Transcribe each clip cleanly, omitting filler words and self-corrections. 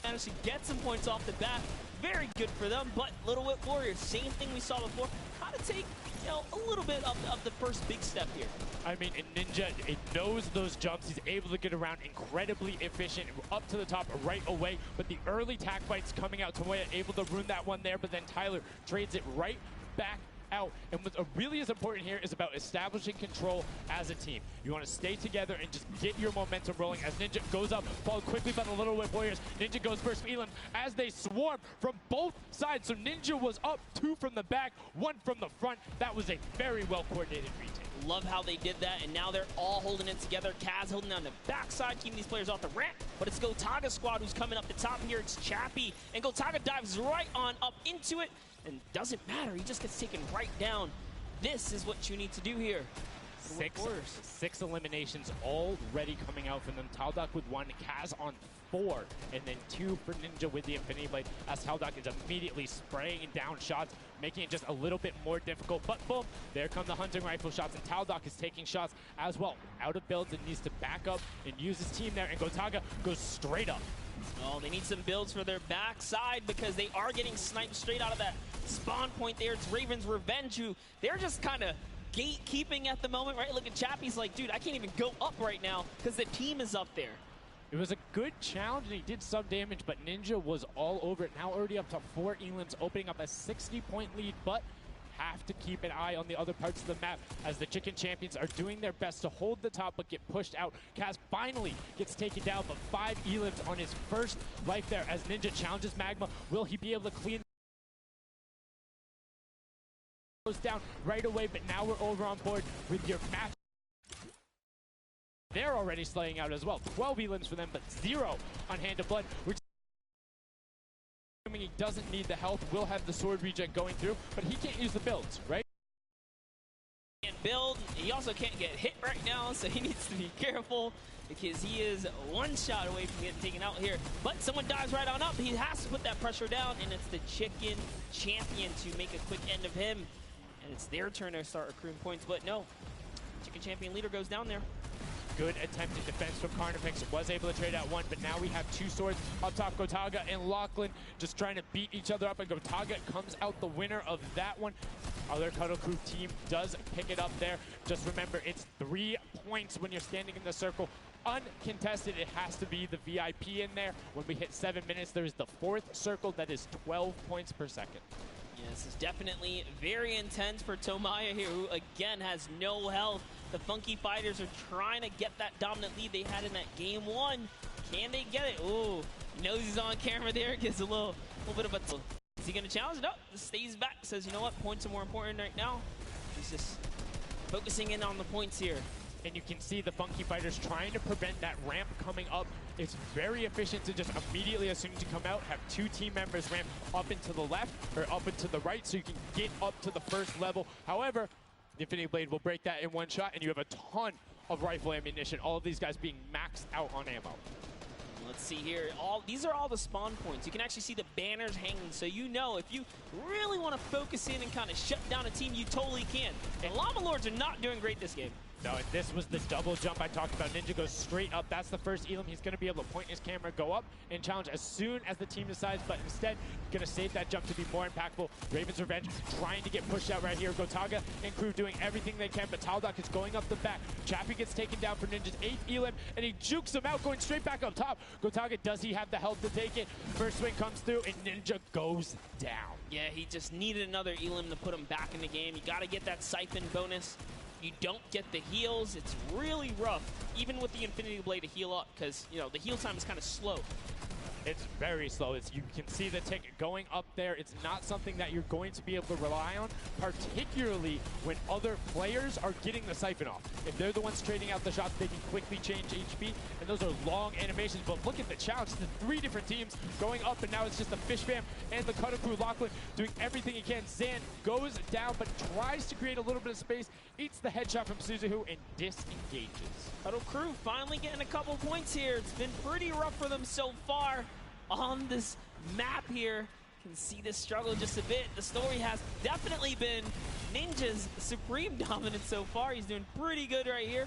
Managed to get some points off the bat. Very good for them, but Little Whip Warriors, same thing we saw before, kind of take, a little bit of the first big step here. I mean, Ninja, it knows those jumps. He's able to get around incredibly efficient, up to the top right away. But the early tack fights coming out, Tomoya able to ruin that one there, but then Tyler trades it right back out. And what really is important here is about establishing control as a team. You want to stay together and just get your momentum rolling as Ninja goes up, followed quickly by the Little Whip Warriors. Ninja goes first, Elam, as they swarm from both sides. So Ninja was up 2 from the back, 1 from the front. That was a very well-coordinated retake. Love how they did that, and now they're all holding it together. Kaz holding down the backside, keeping these players off the ramp, but it's Gotaga squad who's coming up the top here. It's Chappie, and Gotaga dives right on up into it, and doesn't matter, he just gets taken right down. This is what you need to do here. Six eliminations already coming out from them. Taldock with 1, Kaz on 4, and then 2 for Ninja with the Infinity Blade, as Taldock is immediately spraying down shots, making it just a little bit more difficult. But boom, there come the hunting rifle shots, and Taldock is taking shots as well. Out of builds and needs to back up and use his team there, and Gotaga goes straight up. Oh, they need some builds for their backside because they are getting sniped straight out of that spawn point there. It's Raven's Revenge, who they're just kind of gatekeeping at the moment, right? Look at Chappie's like, dude, I can't even go up right now because the team is up there. It was a good challenge, and he did some damage, but Ninja was all over it. Now already up to 4 elims, opening up a 60-point lead, but have to keep an eye on the other parts of the map as the Chicken Champions are doing their best to hold the top but get pushed out. Kaz finally gets taken down, but 5 elims on his first life there as Ninja challenges Magma. Will he be able to clean goes down right away? But now we're over on board with your match. They're already slaying out as well. 12 elims for them, but 0 on Hand of Blood. We're assuming he doesn't need the health, will have the sword regen going through, but he can't use the builds, right? Can't build. He also can't get hit right now, so he needs to be careful because he is 1 shot away from getting taken out here. But someone dives right on up. He has to put that pressure down, and it's the Chicken Champion to make a quick end of him. And it's their turn to start accruing points, but no. Chicken Champion leader goes down there. Good attempted defense from Carnifex. Was able to trade out 1, but now we have 2 swords up top. Gotaga and Lachlan just trying to beat each other up, and Gotaga comes out the winner of that one. Other Cuddle Crew team does pick it up there. Just remember, it's 3 points when you're standing in the circle. Uncontested, it has to be the VIP in there. When we hit 7 minutes, there is the 4th circle that is 12 points per second. Yeah, this is definitely very intense for Tomoya here, who again has no health. The Funky Fighters are trying to get that dominant lead they had in that game 1. Can they get it? Ooh, knows he's on camera there, gives a little bit of a... Is he going to challenge it? No, stays back, says, you know what, points are more important right now. He's just focusing in on the points here. And you can see the Funky Fighters trying to prevent that ramp coming up. It's very efficient to just immediately, as soon as you come out, have 2 team members ramp up into the left or up into the right so you can get up to the first level. However, the Infinity Blade will break that in 1 shot, and you have a ton of rifle ammunition. All of these guys being maxed out on ammo. Let's see here. These are all the spawn points. You can actually see the banners hanging, so you know if you really want to focus in and kind of shut down a team, you totally can. And Llama Lords are not doing great this game. No, and this was the double jump I talked about. Ninja goes straight up. That's the first elim. He's going to be able to point his camera, go up, and challenge as soon as the team decides, but instead, going to save that jump to be more impactful. Raven's Revenge trying to get pushed out right here. Gotaga and crew doing everything they can, but Taldock is going up the back. Chappie gets taken down for Ninja's 8th elim, and he jukes him out, going straight back up top. Gotaga, does he have the health to take it? First swing comes through, and Ninja goes down. Yeah, he just needed another elim to put him back in the game. You got to get that siphon bonus. You don't get the heals. It's really rough, even with the Infinity Blade, to heal up, because, you know, the heal time is kind of slow. It's very slow. You can see the tick going up there. It's not something that you're going to be able to rely on, particularly when other players are getting the siphon off. If they're the ones trading out the shots, they can quickly change HP, and those are long animations. But look at the challenge. The 3 different teams going up, and now it's just the Fish Fam and the Cutter Crew. Lachlan doing everything he can. Zan goes down, but tries to create a little bit of space, eats the headshot from Suzuhu, and disengages. Cuddle Crew finally getting a couple points here. It's been pretty rough for them so far on this map here. Can see this struggle just a bit. The story has definitely been Ninja's supreme dominance so far. He's doing pretty good right here.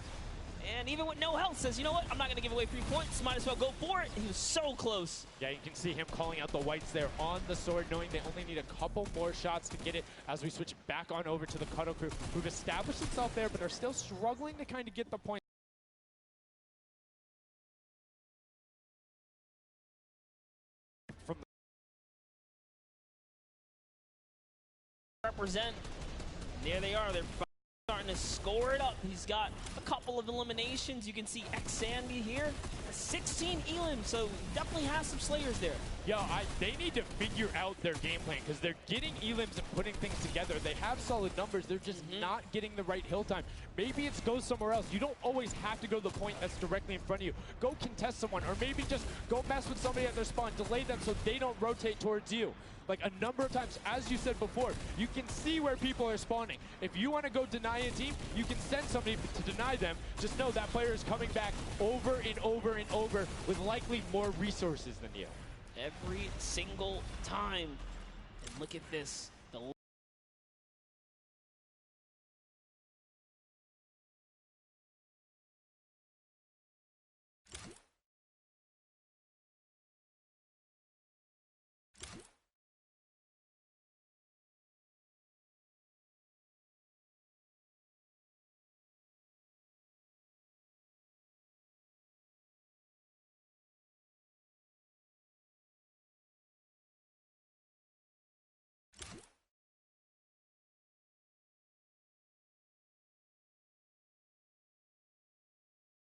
And even with no health, says, you know what, I'm not going to give away 3 points, might as well go for it. He was so close. Yeah, you can see him calling out the whites there on the sword, knowing they only need a couple more shots to get it as we switch back on over to the Cuddle crew, who've established themselves there, but are still struggling to kind of get the point. From represent, there they are, they're starting to score it up. He's got a couple of eliminations. You can see X-Sandy here, 16 elim, so definitely has some slayers there. Yeah, they need to figure out their game plan because they're getting elims and putting things together. They have solid numbers. They're just not getting the right hill time. Maybe it's go somewhere else. You don't always have to go to the point that's directly in front of you. Go contest someone, or maybe just go mess with somebody at their spawn. Delay them so they don't rotate towards you. Like a number of times, as you said before, you can see where people are spawning. If you want to go deny a team, you can send somebody to deny them. Just know that player is coming back over and over and over with likely more resources than you. Every single time. And look at this.